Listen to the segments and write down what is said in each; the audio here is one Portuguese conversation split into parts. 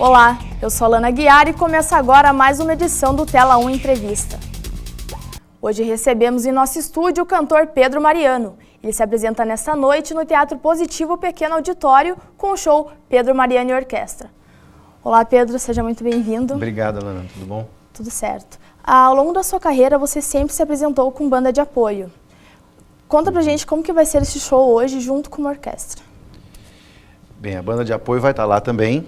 Olá, eu sou a Lana Guiar e começa agora mais uma edição do Tela 1 Entrevista. Hoje recebemos em nosso estúdio o cantor Pedro Mariano. Ele se apresenta nesta noite no Teatro Positivo Pequeno Auditório com o show Pedro Mariano e Orquestra. Olá Pedro, seja muito bem-vindo. Obrigado, Lana, tudo bom? Tudo certo. Ao longo da sua carreira você sempre se apresentou com banda de apoio. Conta pra gente como que vai ser esse show hoje junto com uma orquestra. Bem, a banda de apoio vai estar lá também,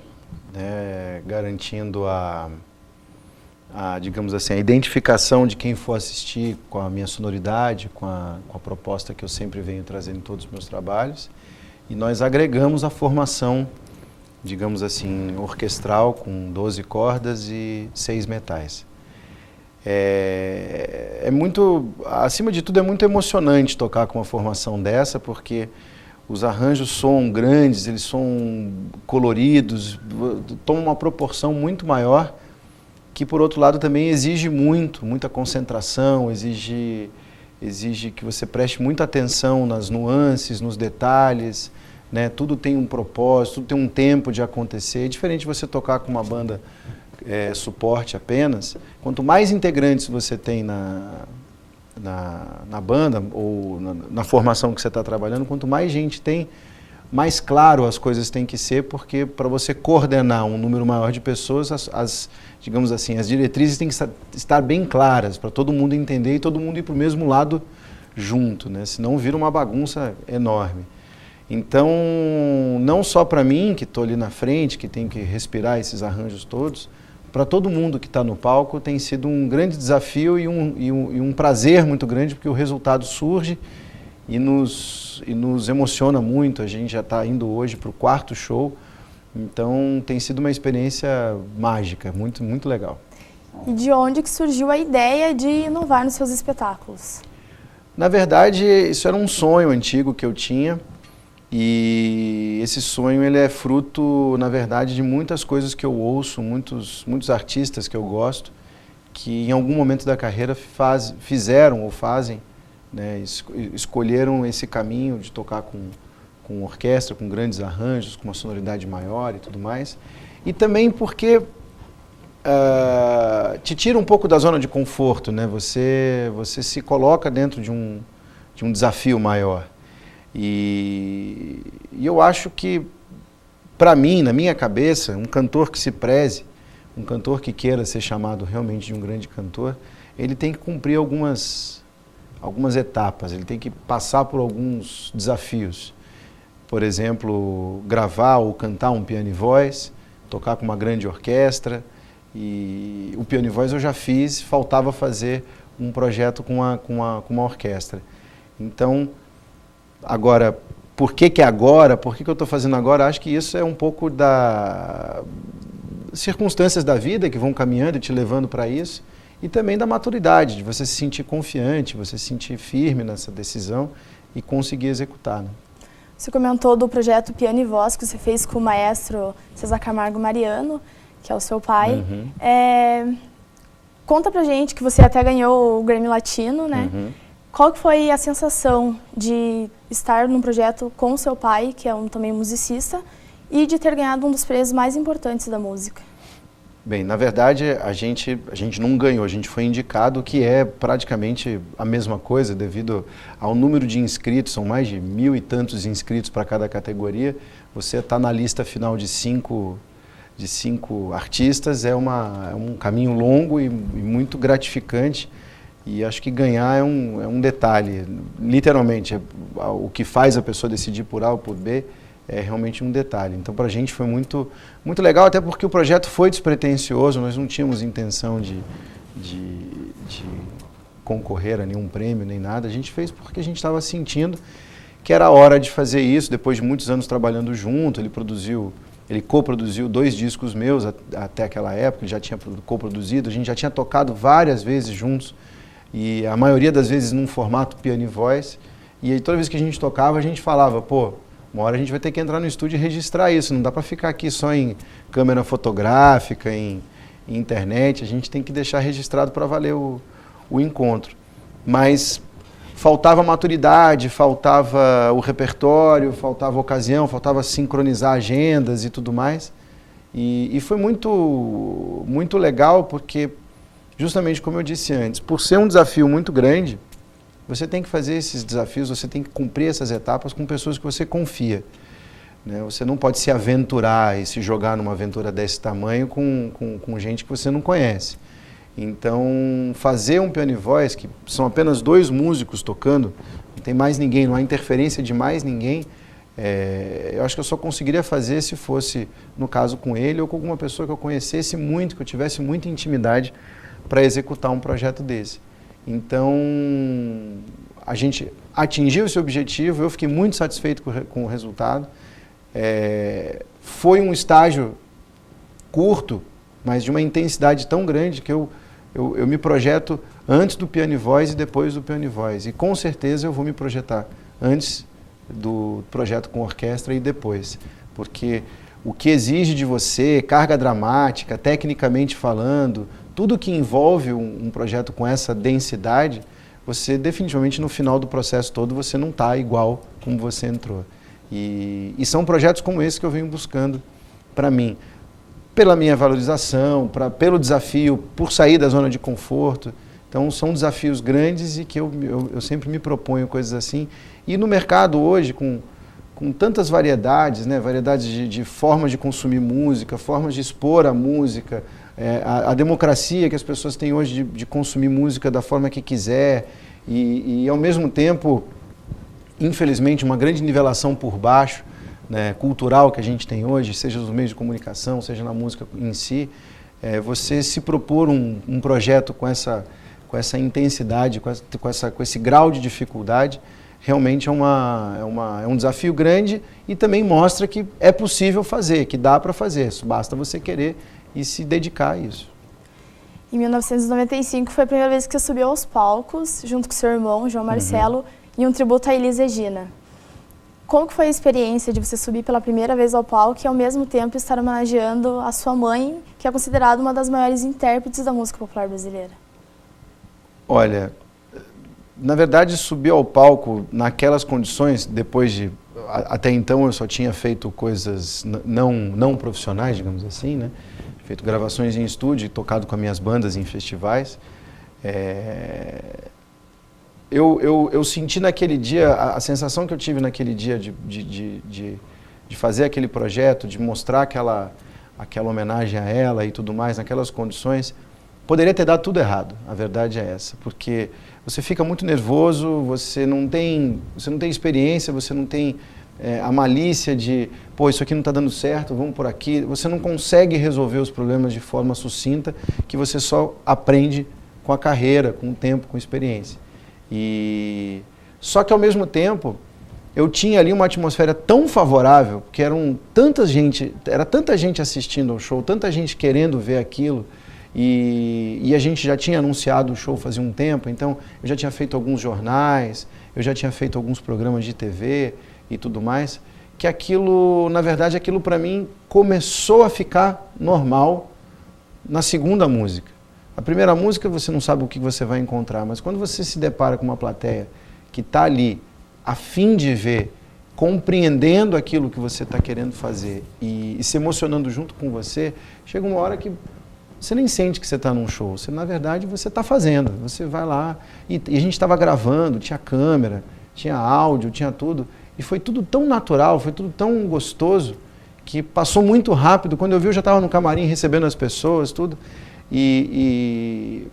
né, garantindo digamos assim, a identificação de quem for assistir com a minha sonoridade, com a proposta que eu sempre venho trazendo em todos os meus trabalhos. E nós agregamos a formação, digamos assim, orquestral com 12 cordas e 6 metais. É muito, acima de tudo, é muito emocionante tocar com uma formação dessa, porque os arranjos soam grandes, eles são coloridos, tomam uma proporção muito maior, que por outro lado também exige muita concentração, exige que você preste muita atenção nas nuances, nos detalhes, né? Tudo tem um propósito, tudo tem um tempo de acontecer. É diferente de você tocar com uma banda suporte apenas. Quanto mais integrantes você tem na banda ou na formação que você está trabalhando, quanto mais gente tem, mais claro as coisas têm que ser, porque para você coordenar um número maior de pessoas, digamos assim, as diretrizes têm que estar bem claras, para todo mundo entender e todo mundo ir para o mesmo lado junto, né? Senão vira uma bagunça enorme. Então, não só para mim, que estou ali na frente, que tem que respirar esses arranjos todos, para todo mundo que está no palco tem sido um grande desafio e um prazer muito grande, porque o resultado surge e nos emociona muito. A gente já está indo hoje para o 4º show, então tem sido uma experiência mágica, muito, muito legal. E de onde que surgiu a ideia de inovar nos seus espetáculos? Na verdade, isso era um sonho antigo que eu tinha. E esse sonho ele é fruto, na verdade, de muitas coisas que eu ouço, muitos artistas que eu gosto, que em algum momento da carreira fizeram ou fazem, né, escolheram esse caminho de tocar com orquestra, com grandes arranjos, com uma sonoridade maior e tudo mais. E também porque te tira um pouco da zona de conforto, né? Você se coloca dentro de um desafio maior. E eu acho que, para mim, na minha cabeça, um cantor que se preze, um cantor que queira ser chamado realmente de um grande cantor, ele tem que cumprir algumas etapas, ele tem que passar por alguns desafios. Por exemplo, gravar ou cantar um piano e voz, tocar com uma grande orquestra. E o piano e voz eu já fiz, faltava fazer um projeto com uma orquestra. Então, agora, por que agora? Por que eu estou fazendo agora? Acho que isso é um pouco das circunstâncias da vida que vão caminhando e te levando para isso, e também da maturidade, de você se sentir confiante, você se sentir firme nessa decisão e conseguir executar, né? Você comentou do projeto Piano e Voz que você fez com o maestro César Camargo Mariano, que é o seu pai. Uhum. Conta pra gente que você até ganhou o Grammy Latino, né? Uhum. Qual que foi a sensação de estar num projeto com o seu pai, que é também musicista, e de ter ganhado um dos prêmios mais importantes da música? Bem, na verdade, a gente não ganhou, a gente foi indicado, que é praticamente a mesma coisa, devido ao número de inscritos, são mais de 1.000 e tantos inscritos para cada categoria. Você está na lista final de cinco artistas, é um caminho longo e muito gratificante. E acho que ganhar é um detalhe, literalmente, o que faz a pessoa decidir por A ou por B é realmente um detalhe. Então, para a gente foi muito, muito legal, até porque o projeto foi despretensioso, nós não tínhamos intenção de concorrer a nenhum prêmio, nem nada. A gente fez porque a gente estava sentindo que era hora de fazer isso, depois de muitos anos trabalhando junto. Ele coproduziu 2 discos meus até aquela época, ele já tinha coproduzido, a gente já tinha tocado várias vezes juntos, e a maioria das vezes num formato piano e voz, e aí toda vez que a gente tocava, a gente falava, pô, uma hora a gente vai ter que entrar no estúdio e registrar isso, não dá para ficar aqui só em câmera fotográfica, em internet, a gente tem que deixar registrado para valer o encontro. Mas faltava maturidade, faltava o repertório, faltava ocasião, faltava sincronizar agendas e tudo mais. E foi muito legal porque, justamente como eu disse antes, por ser um desafio muito grande, você tem que fazer esses desafios, você tem que cumprir essas etapas com pessoas que você confia, né? Você não pode se aventurar e se jogar numa aventura desse tamanho com gente que você não conhece. Então, fazer um piano e voz, que são apenas 2 músicos tocando, não tem mais ninguém, não há interferência de mais ninguém, eu acho que eu só conseguiria fazer se fosse, no caso, com ele ou com alguma pessoa que eu conhecesse muito, que eu tivesse muita intimidade para executar um projeto desse. Então, a gente atingiu esse objetivo, eu fiquei muito satisfeito com o resultado. Foi um estágio curto, mas de uma intensidade tão grande que eu me projeto antes do piano e voz e depois do piano e voz. E com certeza eu vou me projetar antes do projeto com orquestra e depois. Porque o que exige de você, carga dramática, tecnicamente falando, tudo que envolve um projeto com essa densidade, você definitivamente no final do processo todo você não está igual como você entrou. E são projetos como esse que eu venho buscando para mim. Pela minha valorização, pelo desafio, por sair da zona de conforto. Então, são desafios grandes e que eu sempre me proponho coisas assim. E no mercado hoje, com tantas variedades, né? Variedades de formas de consumir música, formas de expor a música, a democracia que as pessoas têm hoje de consumir música da forma que quiser e, ao mesmo tempo, infelizmente, uma grande nivelação por baixo, né, cultural que a gente tem hoje, seja nos meios de comunicação, seja na música em si, você se propor um projeto com essa intensidade, com esse grau de dificuldade, realmente é um desafio grande e também mostra que é possível fazer, que dá para fazer, basta você querer e se dedicar a isso. Em 1995 foi a primeira vez que você subiu aos palcos, junto com seu irmão, João Marcelo, em um tributo a Elis Regina. Como que foi a experiência de você subir pela primeira vez ao palco e ao mesmo tempo estar homenageando a sua mãe, que é considerada uma das maiores intérpretes da música popular brasileira? Olha, na verdade subir ao palco naquelas condições, depois de... Até então eu só tinha feito coisas não profissionais, digamos assim, né? Feito gravações em estúdio, tocado com as minhas bandas em festivais. Eu senti naquele dia, a sensação que eu tive naquele dia de fazer aquele projeto, de mostrar aquela homenagem a ela e tudo mais, naquelas condições, poderia ter dado tudo errado, a verdade é essa, porque você fica muito nervoso, você não tem experiência, você não tem a malícia de, pô, isso aqui não está dando certo, vamos por aqui, você não consegue resolver os problemas de forma sucinta, que você só aprende com a carreira, com o tempo, com a experiência. Só que ao mesmo tempo, eu tinha ali uma atmosfera tão favorável, que era tanta gente assistindo ao show, tanta gente querendo ver aquilo, e a gente já tinha anunciado o show fazia um tempo, então eu já tinha feito alguns jornais, eu já tinha feito alguns programas de TV e tudo mais, que aquilo, na verdade, aquilo para mim começou a ficar normal na segunda música. A primeira música você não sabe o que você vai encontrar, mas quando você se depara com uma plateia que está ali a fim de ver, compreendendo aquilo que você está querendo fazer e se emocionando junto com você, chega uma hora que você nem sente que você está num show. Na verdade, você está fazendo. Você vai lá e a gente estava gravando, tinha câmera, tinha áudio, tinha tudo. E foi tudo tão natural, foi tudo tão gostoso, que passou muito rápido. Quando eu vi, eu já estava no camarim recebendo as pessoas, tudo. E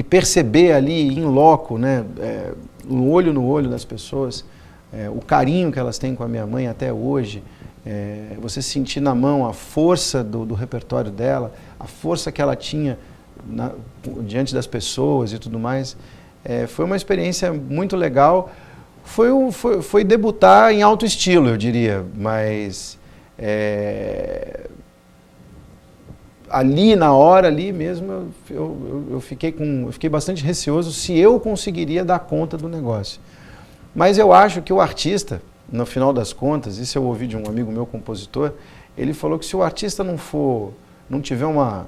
perceber ali, em loco, né, no olho das pessoas, o carinho que elas têm com a minha mãe até hoje, você sentir na mão a força do repertório dela, a força que ela tinha diante das pessoas e tudo mais, foi uma experiência muito legal. Foi debutar em alto estilo, eu diria, mas ali na hora, ali mesmo, eu fiquei bastante receoso se eu conseguiria dar conta do negócio. Mas eu acho que o artista, no final das contas, isso eu ouvi de um amigo meu, compositor, ele falou que se o artista não tiver uma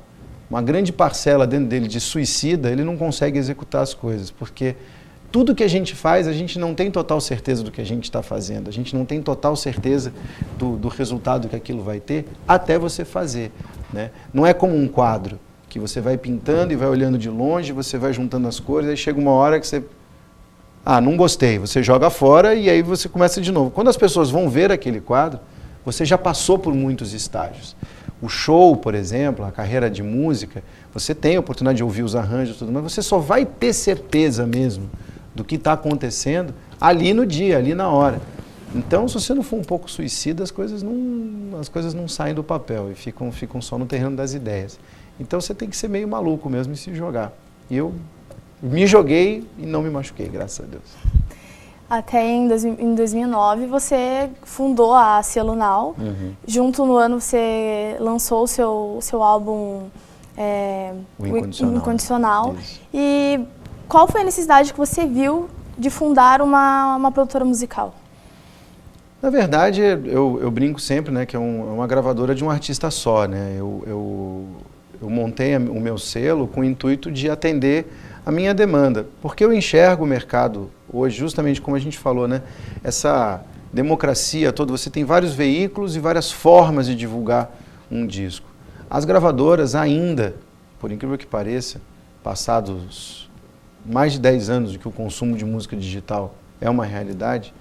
grande parcela dentro dele de suicida, ele não consegue executar as coisas, porque tudo que a gente faz, a gente não tem total certeza do que a gente está fazendo, a gente não tem total certeza do resultado que aquilo vai ter até você fazer, né? Não é como um quadro, que você vai pintando e vai olhando de longe, você vai juntando as cores, aí chega uma hora que você... não gostei, você joga fora e aí você começa de novo. Quando as pessoas vão ver aquele quadro, você já passou por muitos estágios. O show, por exemplo, a carreira de música, você tem a oportunidade de ouvir os arranjos e tudo, mas você só vai ter certeza mesmo do que está acontecendo ali no dia, ali na hora. Então, se você não for um pouco suicida, as coisas não saem do papel e ficam só no terreno das ideias. Então, você tem que ser meio maluco mesmo e se jogar. E eu me joguei e não me machuquei, graças a Deus. Até em 2009 você fundou a Selo Now. Junto no ano você lançou o seu álbum O Incondicional. E qual foi a necessidade que você viu de fundar uma produtora musical? Na verdade, eu brinco sempre, né, que é uma gravadora de um artista só, né? Eu montei o meu selo com o intuito de atender a minha demanda, porque eu enxergo o mercado hoje, justamente como a gente falou, né, essa democracia toda, você tem vários veículos e várias formas de divulgar um disco. As gravadoras ainda, por incrível que pareça, passados mais de 10 anos de que o consumo de música digital é uma realidade,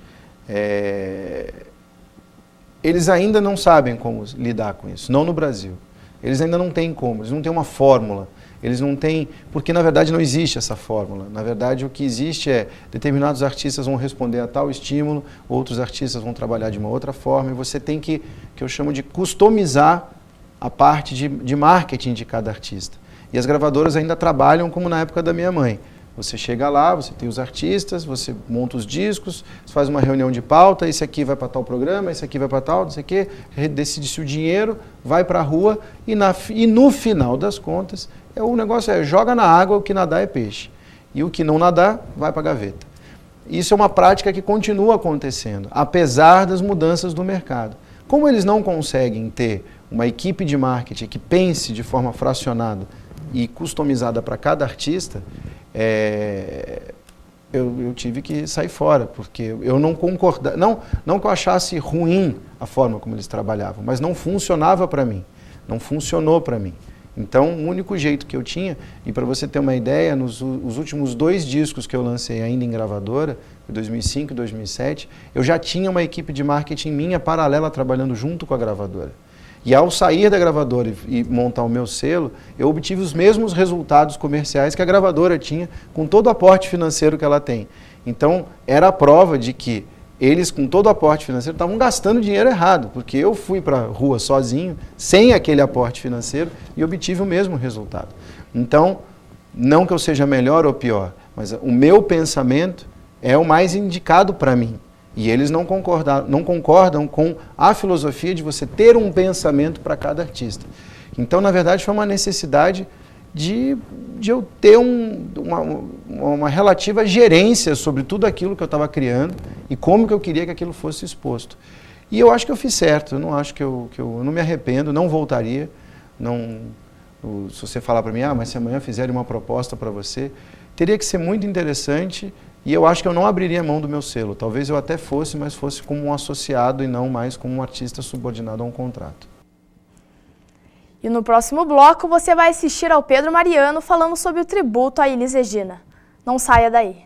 eles ainda não sabem como lidar com isso, não no Brasil. Eles ainda não têm como, eles não têm uma fórmula, eles não têm, porque na verdade não existe essa fórmula. Na verdade o que existe é, determinados artistas vão responder a tal estímulo, outros artistas vão trabalhar de uma outra forma, e você tem que eu chamo de customizar a parte de marketing de cada artista. E as gravadoras ainda trabalham como na época da minha mãe. Você chega lá, você tem os artistas, você monta os discos, você faz uma reunião de pauta, esse aqui vai para tal programa, esse aqui vai para tal, esse aqui, decide-se o dinheiro, vai para a rua e no final das contas, o negócio joga na água, o que nadar é peixe. E o que não nadar, vai para a gaveta. Isso é uma prática que continua acontecendo, apesar das mudanças do mercado. Como eles não conseguem ter uma equipe de marketing que pense de forma fracionada e customizada para cada artista, eu tive que sair fora, porque eu não concordava, não que eu achasse ruim a forma como eles trabalhavam, mas não funcionava para mim, não funcionou para mim. Então, o único jeito que eu tinha, e para você ter uma ideia, os últimos 2 discos que eu lancei ainda em gravadora, em 2005 e 2007, eu já tinha uma equipe de marketing minha paralela trabalhando junto com a gravadora. E ao sair da gravadora e montar o meu selo, eu obtive os mesmos resultados comerciais que a gravadora tinha, com todo o aporte financeiro que ela tem. Então, era a prova de que eles, com todo o aporte financeiro, estavam gastando dinheiro errado, porque eu fui para a rua sozinho, sem aquele aporte financeiro, e obtive o mesmo resultado. Então, não que eu seja melhor ou pior, mas o meu pensamento é o mais indicado para mim. E eles não concordam com a filosofia de você ter um pensamento para cada artista. Então, na verdade, foi uma necessidade de eu ter uma relativa gerência sobre tudo aquilo que eu estava criando e como que eu queria que aquilo fosse exposto. E eu acho que eu fiz certo, eu não acho que eu não me arrependo, não voltaria. Se você falar para mim, mas se amanhã fizerem uma proposta para você, teria que ser muito interessante. E eu acho que eu não abriria mão do meu selo. Talvez eu até fosse, mas fosse como um associado e não mais como um artista subordinado a um contrato. E no próximo bloco você vai assistir ao Pedro Mariano falando sobre o tributo a Elis Regina. Não saia daí.